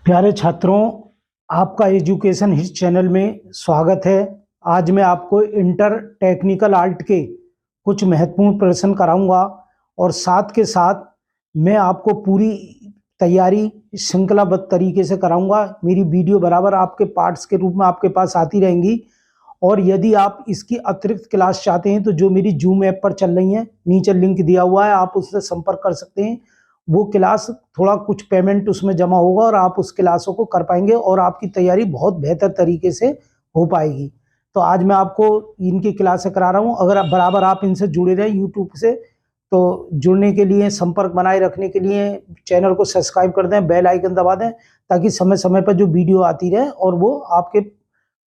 प्यारे छात्रों, आपका एजुकेशन हिस्ट चैनल में स्वागत है। आज मैं आपको इंटर टेक्निकल आर्ट के कुछ महत्वपूर्ण प्रश्न कराऊंगा और साथ के साथ मैं आपको पूरी तैयारी श्रृंखलाबद्ध तरीके से कराऊंगा। मेरी वीडियो बराबर आपके पार्ट्स के रूप में आपके पास आती रहेंगी। और यदि आप इसकी अतिरिक्त क्लास चाहते हैं तो जो मेरी जूम ऐप पर चल रही है, नीचे लिंक दिया हुआ है, आप उससे संपर्क कर सकते हैं। वो क्लास थोड़ा कुछ पेमेंट उसमें जमा होगा और आप उस क्लासों को कर पाएंगे और आपकी तैयारी बहुत बेहतर तरीके से हो पाएगी। तो आज मैं आपको इनकी क्लासें करा रहा हूँ। अगर आप बराबर आप इनसे जुड़े रहें यूट्यूब से, तो जुड़ने के लिए, संपर्क बनाए रखने के लिए चैनल को सब्सक्राइब कर दें, बेल आइकन दबा दें, ताकि समय समय पर जो वीडियो आती रहे और वो आपके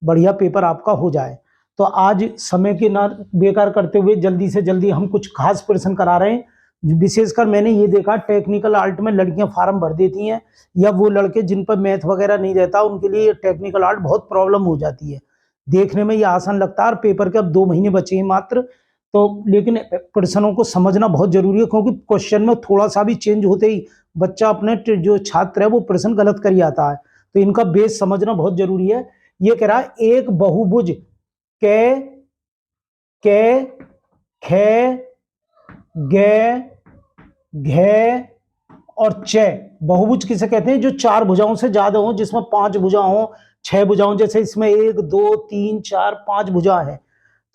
बढ़िया पेपर आपका हो जाए। तो आज समय के ना बेकार करते हुए जल्दी से जल्दी हम कुछ खास प्रश्न करा रहे हैं। विशेषकर मैंने ये देखा टेक्निकल आर्ट में लड़कियां फार्म भर देती हैं, या वो लड़के जिन पर मैथ वगैरह नहीं रहता उनके लिए टेक्निकल आर्ट बहुत प्रॉब्लम हो जाती है। देखने में ये आसान लगता है और पेपर के अब 2 महीने बचे हैं मात्र, तो लेकिन प्रश्नों को समझना बहुत जरूरी है, क्योंकि क्वेश्चन में थोड़ा सा भी चेंज होते ही बच्चा अपने जो छात्र है वो प्रश्न गलत कर आता है। तो इनका बेस समझना बहुत जरूरी है। ये कह रहा है एक बहुभुज के खे गे घे और च। बहुभुज किसे कहते हैं? जो 4 भुजाओं से ज्यादा हो, जिसमें 5 भुजा हो, 6 भुजाओं, जैसे इसमें 1 2 3 4 5 भुजा है।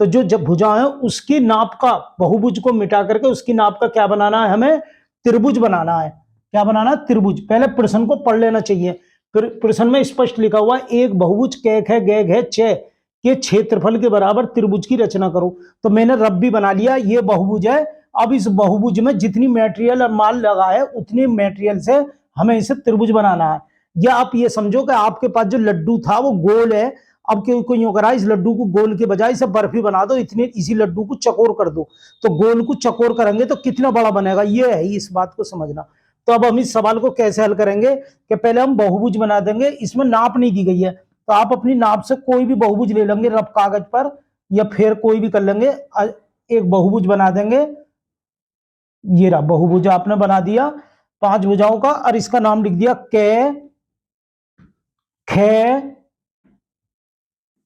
तो जो जब भुजा है उसकी नाप का, बहुभुज को मिटा करके उसकी नाप का क्या बनाना है? हमें त्रिभुज बनाना है। क्या बनाना है? त्रिभुज। पहले प्रश्न को पढ़ लेना चाहिए। फिर प्रश्न में स्पष्ट लिखा हुआ है एक बहुभुज कै खे गे घे च के क्षेत्रफल के बराबर त्रिभुज की रचना करो। तो मैंने रब्बी बना लिया, ये बहुभुज है। अब इस बहुभुज में जितनी मटेरियल और माल लगा है उतनी मटेरियल से हमें इसे त्रिभुज बनाना है। या आप ये समझो कि आपके पास जो लड्डू था वो गोल है। अब कोई यूं करा, इस लड्डू को गोल के बजाय इसे बर्फी बना दो, इतने इसी लड्डू को चकोर कर दो। तो गोल को चकोर करेंगे तो कितना बड़ा बनेगा, ये है इस बात को समझना। तो अब हम इस सवाल को कैसे हल करेंगे कि पहले हम बहुभुज बना देंगे। इसमें नाप नहीं दी गई है, तो आप अपनी नाप से कोई भी बहुभुज ले लेंगे रफ कागज पर, या फिर कोई भी कर लेंगे। एक बहुभुज बना देंगे। ये रहा बहुभुज आपने बना दिया 5 भुजाओं का, और इसका नाम लिख दिया कै खे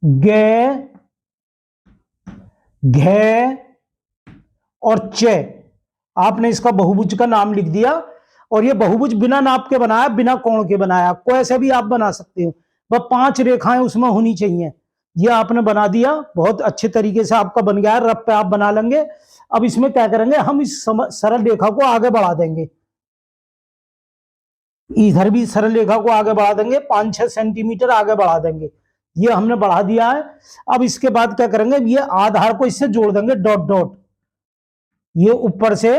गे घे और च। आपने इसका बहुभुज का नाम लिख दिया। और ये बहुभुज बिना नाप के बनाया, बिना कोण के बनाया। कोई ऐसे भी आप बना सकते हो, वह 5 रेखाएं उसमें होनी चाहिए। ये आपने बना दिया, बहुत अच्छे तरीके से आपका बन गया। रफ पे आप बना लेंगे। अब इसमें क्या करेंगे, हम इस सरल रेखा को आगे बढ़ा देंगे। इधर भी सरल रेखा को आगे बढ़ा देंगे, 5-6 सेंटीमीटर आगे बढ़ा देंगे। ये हमने बढ़ा दिया है। अब इसके बाद क्या करेंगे, ये आधार को इससे जोड़ देंगे, डॉट डॉट। ये ऊपर से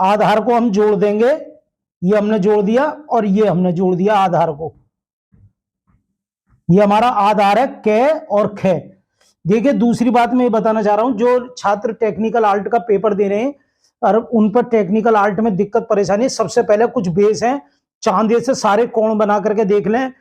आधार को हम जोड़ देंगे। ये हमने जोड़ दिया और ये हमने जोड़ दिया आधार को। ये हमारा आधार है कै और खे। देखिए दूसरी बात मैं बताना चाह रहा हूं, जो छात्र टेक्निकल आर्ट का पेपर दे रहे हैं और उन पर टेक्निकल आर्ट में दिक्कत परेशानी, सबसे पहले कुछ बेस है, चांदे से सारे कोण बना करके देख लें।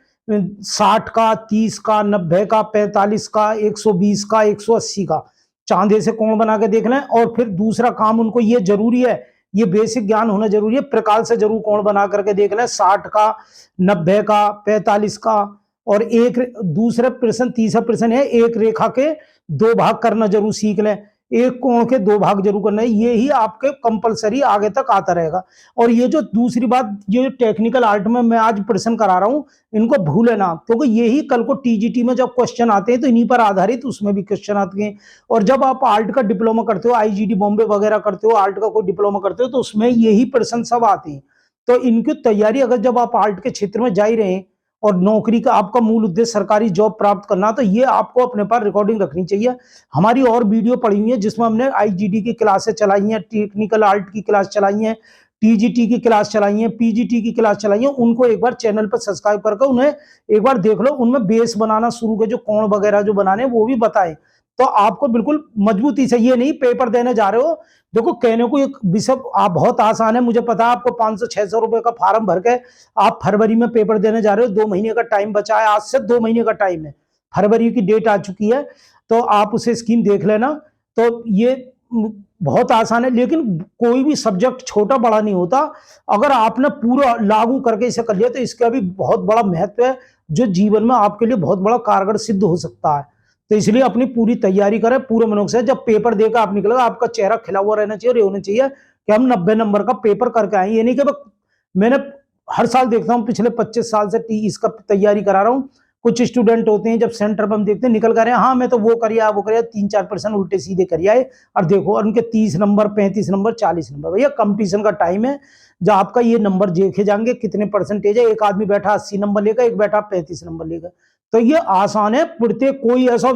60 का, 30 का, 90 का, 45 का, 120 का, 180 का, चांदे से कोण बना के देख लें। और फिर दूसरा काम उनको ये जरूरी है, ये बेसिक ज्ञान होना जरूरी है, प्रकाल से जरूर कोण बना करके देख लें, 60 का, 90 का, 45 का। और एक दूसरा प्रश्न, तीसरा प्रश्न है एक रेखा के 2 भाग करना जरूर सीख लें, एक कोण के 2 भाग जरूर करना है। ये ही आपके कंपलसरी आगे तक आता रहेगा। और ये जो दूसरी बात, ये टेक्निकल आर्ट में मैं आज प्रश्न करा रहा हूं, इनको भूले ना, क्योंकि यही कल को टीजीटी में जब क्वेश्चन आते हैं तो इन्हीं पर आधारित उसमें भी क्वेश्चन आते हैं। और जब आप आर्ट का डिप्लोमा करते हो, आईजीडी बॉम्बे वगैरह करते हो, आर्ट का कोई डिप्लोमा करते हो, तो उसमें यही प्रश्न सब आते हैं। तो इनकी तैयारी, अगर जब आप आर्ट के क्षेत्र में जा ही रहे हैं और नौकरी का आपका मूल उद्देश्य सरकारी जॉब प्राप्त करना, तो ये आपको अपने पास रिकॉर्डिंग रखनी चाहिए। हमारी और वीडियो पड़ी हुई है जिसमें हमने आईजीडी की क्लासेस चलाई हैं, टेक्निकल आर्ट की क्लास चलाई हैं, टीजीटी की क्लास चलाई है, पीजीटी की क्लास चलाई है। उनको एक बार चैनल पर सब्सक्राइब करके उन्हें एक बार देख लो। उनमें बेस बनाना शुरू के, जो कोण वगैरह जो बनाने वो भी बताएं, तो आपको बिल्कुल मजबूती से, ये नहीं पेपर देने जा रहे हो। देखो कहने को एक विषय आप बहुत आसान है, मुझे पता है। आपको 500-600 रुपए का फार्म भर के आप फरवरी में पेपर देने जा रहे हो। 2 महीने का टाइम बचा है, आज से 2 महीने का टाइम है, फरवरी की डेट आ चुकी है। तो आप उसे स्कीम देख लेना। तो ये बहुत आसान है, लेकिन कोई भी सब्जेक्ट छोटा बड़ा नहीं होता। अगर आपने पूरा लागू करके इसे कर लिया तो इसका भी बहुत बड़ा महत्व है, जो जीवन में आपके लिए बहुत बड़ा कारगर सिद्ध हो सकता है। तो इसलिए अपनी पूरी तैयारी करें पूरे मनोग से। जब पेपर देकर आप निकलेगा, आपका चेहरा खिला हुआ रहना चाहिए और ये होना चाहिए कि हम 90 नंबर का पेपर करके आए। ये नहीं कि मैंने हर साल देखता हूँ, पिछले 25 साल से इसका तैयारी करा रहा हूँ। कुछ स्टूडेंट होते हैं जब सेंटर पर हम देखते हैं निकल कर रहे हैं, हाँ मैं तो वो करिए वो करिए, 3-4% उल्टे सीधे करिए आए, और देखो और उनके 30 नंबर 35 नंबर 40 नंबर। भैया कंपटीशन का टाइम है, जब आपका ये नंबर देखे जाएंगे कितने परसेंटेज है। एक आदमी बैठा 80 नंबर लेगा, एक बैठा 35 नंबर लेगा। तो ये आसान है पढ़ते, कोई ऐसा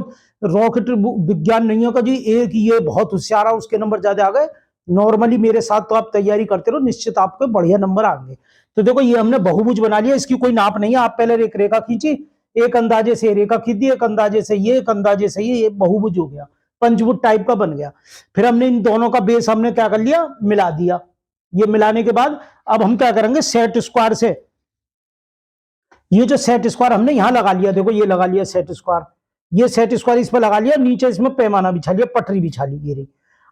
रॉकेट विज्ञान नहीं होगा जी एक ये बहुत होशियार है उसके नंबर ज्यादा आ गए। नॉर्मली मेरे साथ तो आप तैयारी करते रहो, निश्चित आपको बढ़िया नंबर आएंगे। तो देखो ये हमने बहुभुज बना लिया, इसकी कोई नाप नहीं है। आप पहले एक रेखा खींची, एक अंदाजे से रेखा खींच दी, एक अंदाजे से ये, एक अंदाजे से ये बहुभुज हो गया, पंचभुज टाइप का बन गया। फिर हमने इन दोनों का बेस हमने क्या कर लिया, मिला दिया। ये मिलाने के बाद अब हम क्या करेंगे, सेट स्क्वायर से ये जो सेट स्क्वायर हमने यहां लगा लिया, देखो ये लगा लिया सेट स्क्वायर, ये सेट स्क्वायर इस पर लगा लिया, नीचे इसमें पैमाना बिछा लिया, पटरी बिछा ली, ये रही।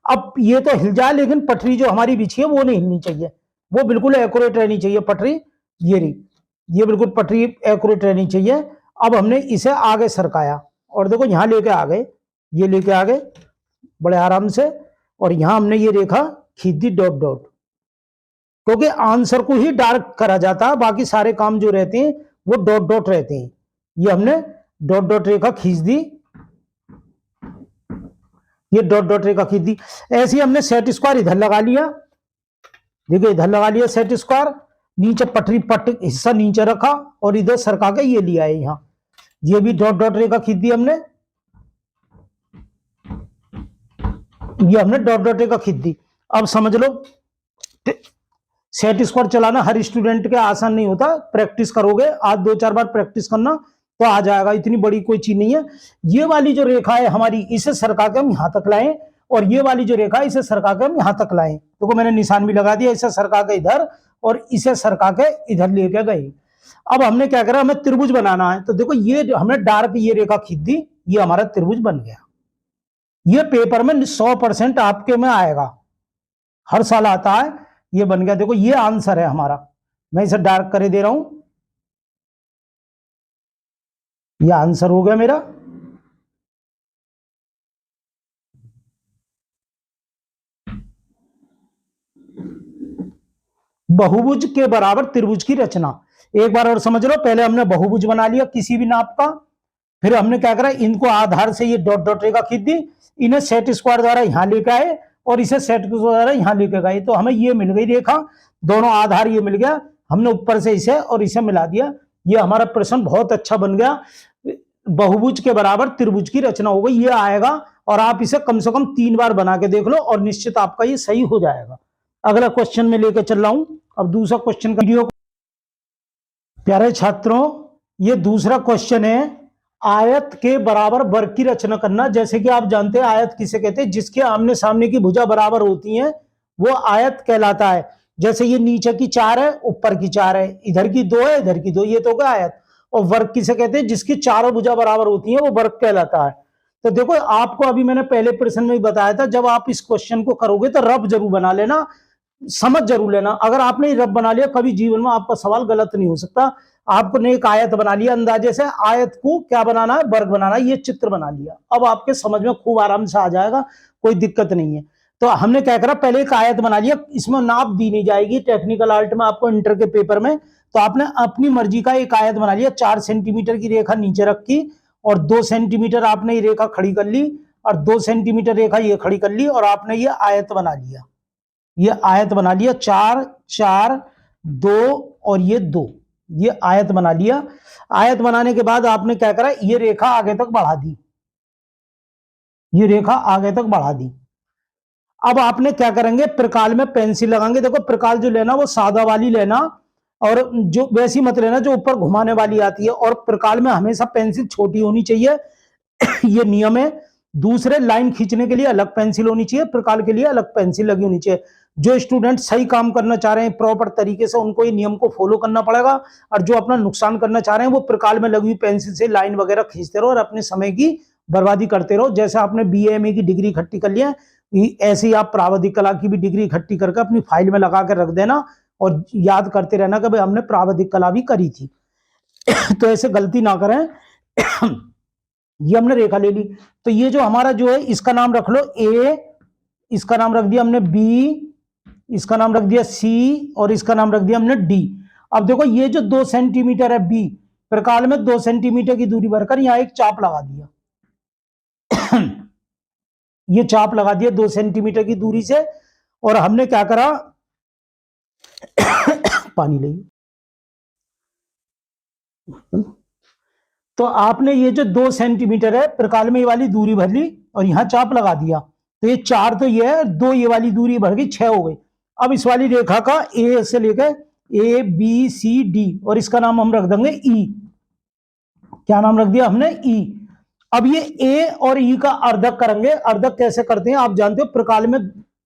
अब ये तो हिल जाए, लेकिन पटरी जो हमारी बिछी है वो नहीं हिलनी चाहिए, वो बिल्कुल एक्यूरेट रहनी चाहिए पटरी, ये रही, ये बिल्कुल पटरी एक्यूरेट रहनी चाहिए। अब हमने इसे आगे सरकाया और देखो यहां लेके आ गए, ये लेके आ गए बड़े आराम से, और यहां हमने ये रेखा खींच दी डॉट डॉट, क्योंकि आंसर को ही डार्क करा जाता है, बाकी सारे काम जो रहते हैं वो डॉट डॉट रहते हैं। ये हमने डॉट डॉट रेखा खींच दी, ये डॉट डॉट रेखा खींच दी। ऐसे ही हमने सेट स्क्वायर इधर लगा लिया, देखिए इधर लगा लिया सेट स्क्वायर, नीचे पटरी हिस्सा नीचे रखा और इधर सरका के ये लिया है यहां, ये भी डॉट डॉट रेखा खींच दी हमने, ये हमने डॉट डॉट रेखा खींच दी। अब समझ लो सेट स्क्वायर चलाना हर स्टूडेंट के आसान नहीं होता, प्रैक्टिस करोगे, आज 2-4 बार प्रैक्टिस करना तो आ जाएगा, इतनी बड़ी कोई चीज नहीं है। ये वाली जो रेखा है हमारी, इसे सरका के हम यहां तक लाएं, और ये वाली जो रेखा है इसे सरका के हम यहां तक लाएं। देखो मैंने निशान भी लगा दिया, इसे सरका के इधर और इसे सरका के इधर लेके गए। अब हमने क्या करा, हमें त्रिभुज बनाना है, तो देखो ये हमने डार्क ये रेखा खींच दी, ये हमारा त्रिभुज बन गया। ये पेपर में 100% आपके में आएगा, हर साल आता है, ये बन गया। देखो ये आंसर है हमारा, मैं इसे डार्क करे दे रहा हूं, ये आंसर हो गया मेरा। बहुभुज के बराबर त्रिभुज की रचना, एक बार और समझ लो। पहले हमने बहुभुज बना लिया किसी भी नाप का, फिर हमने क्या करा, इनको आधार से ये डॉट डॉट रेखा खींच दी, इन्हें सेट स्क्वायर द्वारा यहां लेके आए और इसे सेट द्वारा यहां लेके गए, तो हमें ये मिल गई रेखा, दोनों आधार ये मिल गया, हमने ऊपर से इसे और इसे मिला दिया। ये हमारा प्रश्न बहुत अच्छा बन गया, बहुभुज के बराबर त्रिभुज की रचना हो गई, ये आएगा। और आप इसे कम से कम 3 बार बना के देख लो और निश्चित आपका ये सही हो जाएगा। अगला क्वेश्चन में लेकर चल रहा हूं, अब दूसरा क्वेश्चन का वीडियो। प्यारे छात्रों, ये दूसरा क्वेश्चन है, आयत के बराबर वर्ग की रचना करना। जैसे कि आप जानते हैं आयत किसे कहते हैं, जिसके आमने सामने की भुजा बराबर होती हैं वो आयत कहलाता है। जैसे ये नीचे की 4 है, ऊपर की 4 है, इधर की 2 है, इधर की 2, ये तो क्या आयत। और वर्ग किसे कहते हैं, जिसकी चारों भुजा बराबर होती है वो वर्ग कहलाता है। तो देखो आपको अभी मैंने पहले प्रश्न में ही बताया था, जब आप इस क्वेश्चन को करोगे तो रफ जरूर बना लेना, समझ जरूर लेना। अगर आपने रफ बना लिया, कभी जीवन में आपका सवाल गलत नहीं हो सकता। आपको ने एक आयत बना लिया, अंदाजे से आयत को क्या बनाना है, वर्ग बनाना है, ये चित्र बना लिया, अब आपके समझ में खूब आराम से आ जाएगा, कोई दिक्कत नहीं है। तो हमने क्या करा, पहले एक आयत बना लिया, इसमें नाप दी नहीं जाएगी टेक्निकल आर्ट में आपको इंटर के पेपर में, तो आपने अपनी मर्जी का एक आयत बना लिया। 4 सेंटीमीटर की रेखा नीचे रखी और 2 सेंटीमीटर आपने ये रेखा खड़ी कर ली, और 2 सेंटीमीटर रेखा ये खड़ी कर ली, और आपने ये आयत बना लिया, ये आयत बना लिया। 4 4 2 और ये 2, ये आयत बना लिया। आयत बनाने के बाद आपने क्या करा, ये रेखा आगे तक बढ़ा दी, ये रेखा आगे तक बढ़ा दी। अब आपने क्या करेंगे, प्रकाल में पेंसिल लगाएंगे। देखो प्रकाल जो लेना वो सादा वाली लेना, और जो वैसी मत लेना जो ऊपर घुमाने वाली आती है, और प्रकाल में हमेशा पेंसिल छोटी होनी चाहिए ये नियम है। दूसरे लाइन खींचने के लिए अलग पेंसिल होनी चाहिए, प्रकाल के लिए अलग पेंसिल लगी होनी चाहिए। जो स्टूडेंट सही काम करना चाह रहे हैं प्रॉपर तरीके से, उनको ये नियम को फॉलो करना पड़ेगा, और जो अपना नुकसान करना चाह रहे हैं वो प्रकाल में लगी हुई पेंसिल से लाइन वगैरह खींचते रहो और अपने समय की बर्बादी करते रहो। जैसे आपने BA MA की डिग्री इकट्ठी कर लिया है, ऐसे ही आप प्रावधिक कला की भी डिग्री इकट्ठी करके अपनी फाइल में लगा कर रख देना और याद करते रहना कि भाई हमने प्रावधिक कला भी करी थी। तो ऐसे गलती ना करें। ये हमने रेखा ले ली, तो ये जो हमारा जो है इसका नाम रख लो ए, इसका नाम रख दिया हमने बी, इसका नाम रख दिया सी और इसका नाम रख दिया हमने डी। अब देखो ये जो 2 सेंटीमीटर है बी, प्रकाल में 2 सेंटीमीटर की दूरी भरकर यहां एक चाप लगा दिया। ये चाप लगा दिया 2 सेंटीमीटर की दूरी से, और हमने क्या करा, पानी ले, तो आपने ये जो 2 सेंटीमीटर है प्रकाल में ये वाली दूरी भर ली और यहां चाप लगा दिया, तो ये 4 तो ये है, 2 ये वाली दूरी भर गई, 6 हो गई। अब इस वाली रेखा का ए से लेकर ए बी सी डी और इसका नाम हम रख देंगे ई। क्या नाम रख दिया हमने, ई। अब ये ए और ई का अर्धक करेंगे। अर्धक कैसे करते हैं आप जानते हो, प्रकाल में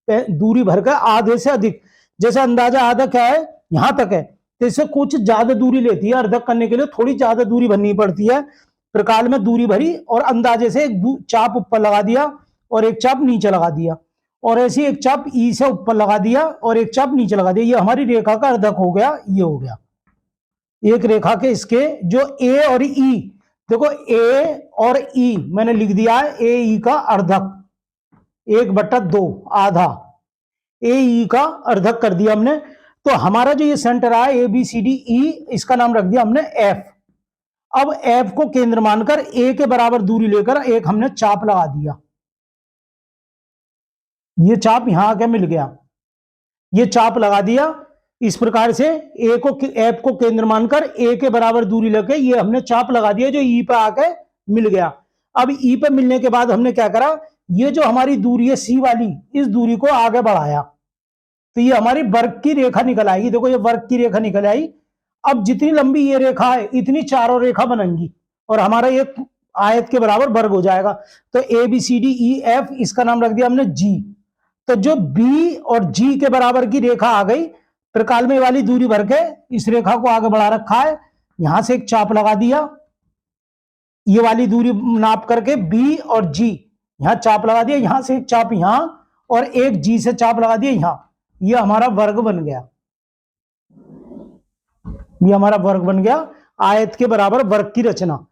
दूरी भरकर आधे से अधिक, जैसे अंदाजा आधा क्या है यहां तक है, तो इससे कुछ ज्यादा दूरी लेती है अर्धक करने के लिए, थोड़ी ज्यादा दूरी भरनी पड़ती है। प्रकाल में दूरी भरी और अंदाजे से एक चाप ऊपर लगा दिया और एक चाप नीचे लगा दिया, और ऐसी एक चाप ई से ऊपर लगा दिया और एक चाप नीचे लगा दिया। ये हमारी रेखा का अर्धक हो गया, ये हो गया एक रेखा के इसके जो ए और ई। देखो ए और ई मैंने लिख दिया है, ए ई का अर्धक 1/2 आधा, ए ई का अर्धक कर दिया हमने। तो हमारा जो ये सेंटर आया ए बी सी डी ई, इसका नाम रख दिया हमने एफ। अब एफ को केंद्र मानकर ए के बराबर दूरी लेकर एक हमने चाप लगा दिया। ये चाप यहां आके मिल गया, ये चाप लगा दिया इस प्रकार से। ए को एफ को केंद्र मानकर ए के बराबर दूरी लेके ये हमने चाप लगा दिया जो ई पे आके मिल गया। अब ई पे मिलने के बाद हमने क्या करा, ये जो हमारी दूरी है सी वाली, इस दूरी को आगे बढ़ाया, तो ये हमारी वर्ग की रेखा निकल आएगी। देखो ये वर्ग की रेखा निकल आई। अब जितनी लंबी ये रेखा है इतनी चारों रेखा बनेंगी और हमारा ये आयत के बराबर वर्ग हो जाएगा। तो A B C D E F, इसका नाम रख दिया हमने जी। तो जो बी और जी के बराबर की रेखा आ गई, प्रकाल में वाली दूरी भर के इस रेखा को आगे बढ़ा रखा है, यहां से एक चाप लगा दिया, ये वाली दूरी नाप करके बी और जी, यहां चाप लगा दिया, यहां से एक चाप यहां और एक जी से चाप लगा दिया यहां, ये हमारा वर्ग बन गया। ये हमारा वर्ग बन गया, आयत के बराबर वर्ग की रचना।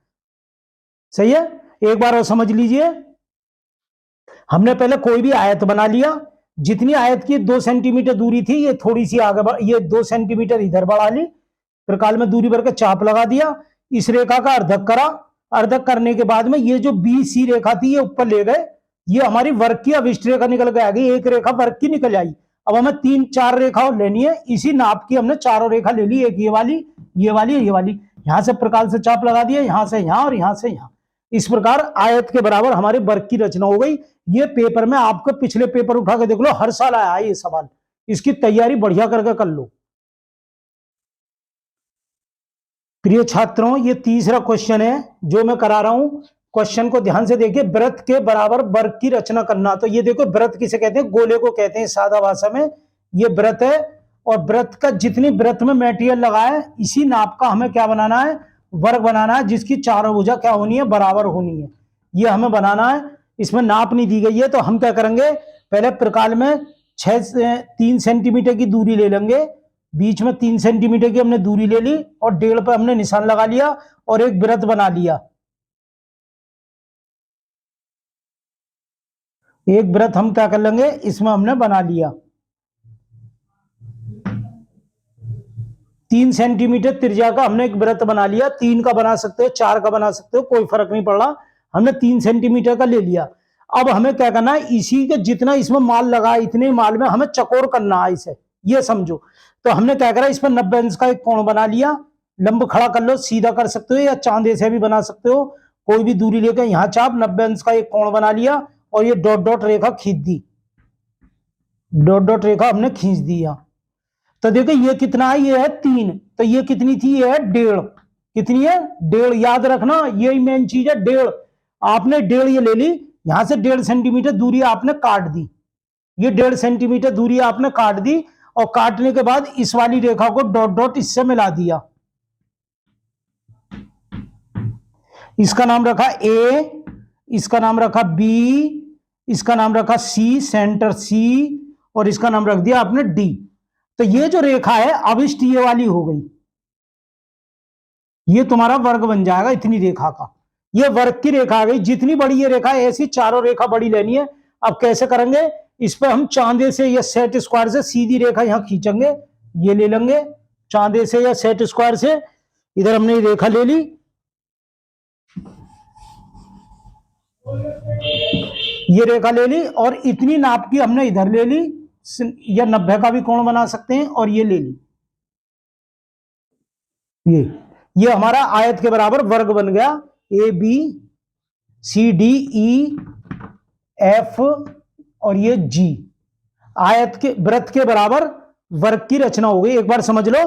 सही है, एक बार और समझ लीजिए। हमने पहले कोई भी आयत बना लिया, जितनी आयत की 2 सेंटीमीटर दूरी थी, ये थोड़ी सी आगे ये 2 सेंटीमीटर इधर बढ़ा ली, प्रकाल में दूरी भर के चाप लगा दिया, इस रेखा का अर्धक करा। अर्धक करने के बाद में ये जो बी सी रेखा थी ये ऊपर ले गए, ये हमारी वर्ग की अभिष्ट रेखा निकल के आ गई, एक रेखा वर्ग की निकल आई। अब हमें 3-4 रेखा लेनी है, इसी नाप की हमने चारों रेखा ले ली, एक ये वाली, ये वाली, ये वाली। यहां से प्रकाल से चाप लगा दिया, यहां से यहां और यहां से यहां। इस प्रकार आयत के बराबर हमारे वर्ग की रचना हो गई। ये पेपर में आपको पिछले पेपर उठा के देख लो, हर साल आया ये सवाल, इसकी तैयारी बढ़िया करके कर लो। प्रिय छात्रों, ये तीसरा क्वेश्चन है जो मैं करा रहा हूं। क्वेश्चन को ध्यान से देखिए, वृत्त के बराबर वर्ग की रचना करना। तो ये देखो, वृत्त किसे कहते हैं, गोले को कहते हैं सादा भाषा में। ये वृत्त है और वृत्त का जितनी वृत्त में मटेरियल लगा है, इसी नाप का हमें क्या बनाना है, वर्ग बनाना है, जिसकी चारों भुजा क्या होनी है, बराबर होनी है। ये हमें बनाना है, इसमें नाप नहीं दी गई है। तो हम क्या करेंगे, पहले प्रकाल में 3 सेंटीमीटर की दूरी ले लेंगे, बीच में 3 सेंटीमीटर की हमने दूरी ले ली और डेढ़ पर हमने निशान लगा लिया और एक वृत्त बना लिया। एक वृत्त हम क्या कर लेंगे, इसमें हमने बना लिया 3 सेंटीमीटर त्रिज्या का हमने एक वृत्त बना लिया। 3 का बना सकते हो, 4 का बना सकते हो, कोई फर्क नहीं पड़ रहा। हमने 3 सेंटीमीटर का ले लिया। अब हमें क्या करना है, इसी के जितना इसमें माल लगा है, इतने माल में हमें चकोर करना है इसे, ये समझो। तो हमने क्या करा, इस पर 90 अंश का एक कोण बना लिया। लंब खड़ा कर लो, सीधा कर सकते हो या चांदे से भी बना सकते हो, कोई भी दूरी लेकर यहां चाप 90 अंश का एक कोण बना लिया और ये डॉट डॉट रेखा खींच दी, डॉट डॉट रेखा हमने खींच दिया। तो देखो ये कितना है, ये है 3, तो ये कितनी थी, ये है 1.5। कितनी है, 1.5। याद रखना, यही मेन चीज है, 1.5। आपने 1.5 ये ले ली, यहां से 1.5 सेंटीमीटर दूरी आपने काट दी, ये 1.5 सेंटीमीटर दूरी आपने काट दी और काटने के बाद इस वाली रेखा को डॉट डॉट इससे मिला दिया। इसका नाम रखा ए, इसका नाम रखा बी, इसका नाम रखा सी, सेंटर सी, और इसका नाम रख दिया आपने डी। तो ये जो रेखा है अब इस टी वाली हो गई, ये तुम्हारा वर्ग बन जाएगा इतनी रेखा का। ये वर्ग की रेखा आ गई। जितनी बड़ी ये रेखा है ऐसी चारों रेखा बड़ी लेनी है। अब कैसे करेंगे, इस पर हम चांदे से या सेट स्क्वायर से सीधी रेखा यहां खींचेंगे, ये ले लेंगे चांदे से या सेट स्क्वायर से। इधर हमने रेखा ले ली, ये रेखा ले ली, और इतनी नाप की हमने इधर ले ली, या 90 का भी कोण बना सकते हैं, और ये ले ली, ये हमारा आयत के बराबर वर्ग बन गया। A B C D E F और ये जी, आयत के वृत्त के बराबर वर्ग की रचना हो गई। एक बार समझ लो,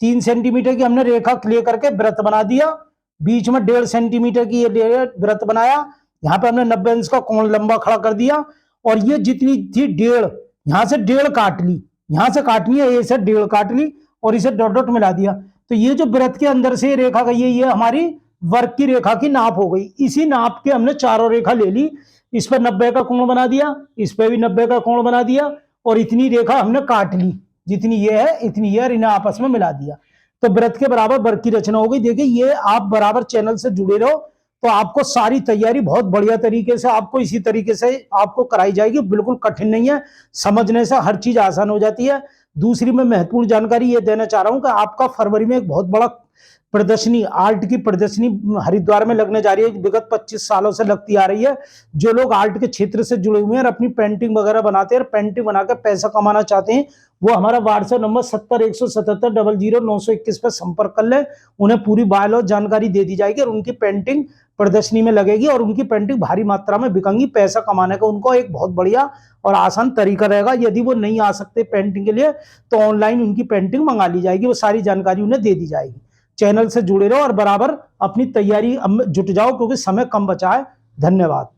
3 सेंटीमीटर की हमने रेखा लेकर के वृत्त बना दिया, बीच में 1.5 सेंटीमीटर की ये वृत्त बनाया, यहां पे हमने 90 अंश का कोण लंबा खड़ा कर दिया, और ये जितनी थी 1.5, यहां से 1.5 काट ली, यहां से काटनी है, ए से 1.5 काट ली, और इसे डॉट डॉट मिला दिया। तो ये जो वृत्त के अंदर से रेखा गई है, ये हमारी वर्ग की रेखा की नाप हो गई। इसी नाप के हमने चारों रेखा ले ली, इस पर 90 का कोण बना दिया, इस पर भी 90 का कोण बना दिया, और इतनी रेखा हमने काट ली, जितनी ये है इतनी ये, और इन्हें आपस में मिला दिया। तो वृत्त के बराबर वर्ग की रचना हो गई। देखिए, ये आप बराबर चैनल से जुड़े रहो तो आपको सारी तैयारी बहुत बढ़िया तरीके से आपको इसी तरीके से आपको कराई जाएगी। बिल्कुल कठिन नहीं है, समझने से हर चीज आसान हो जाती है। दूसरी मैं महत्वपूर्ण जानकारी ये देना चाह रहा हूं कि आपका फरवरी में एक बहुत बड़ा प्रदर्शनी, आर्ट की प्रदर्शनी हरिद्वार में लगने जा रही है, विगत 25 सालों से लगती आ रही है। जो लोग आर्ट के क्षेत्र से जुड़े हुए हैं और अपनी पेंटिंग वगैरह बनाते हैं, पेंटिंग बनाकर पैसा कमाना चाहते हैं, वो हमारा व्हाट्सएप नंबर 70 177 00921 पर संपर्क कर ले। उन्हें पूरी बायो जानकारी दे दी जाएगी और उनकी पेंटिंग प्रदर्शनी में लगेगी, और उनकी पेंटिंग भारी मात्रा में बिकेंगी। पैसा कमाने का उनको एक बहुत बढ़िया और आसान तरीका रहेगा। यदि वो नहीं आ सकते पेंटिंग के लिए तो ऑनलाइन उनकी पेंटिंग मंगा ली जाएगी, वो सारी जानकारी उन्हें दे दी जाएगी। चैनल से जुड़े रहो और बराबर अपनी तैयारी जुट जाओ, क्योंकि समय कम बचा है। धन्यवाद।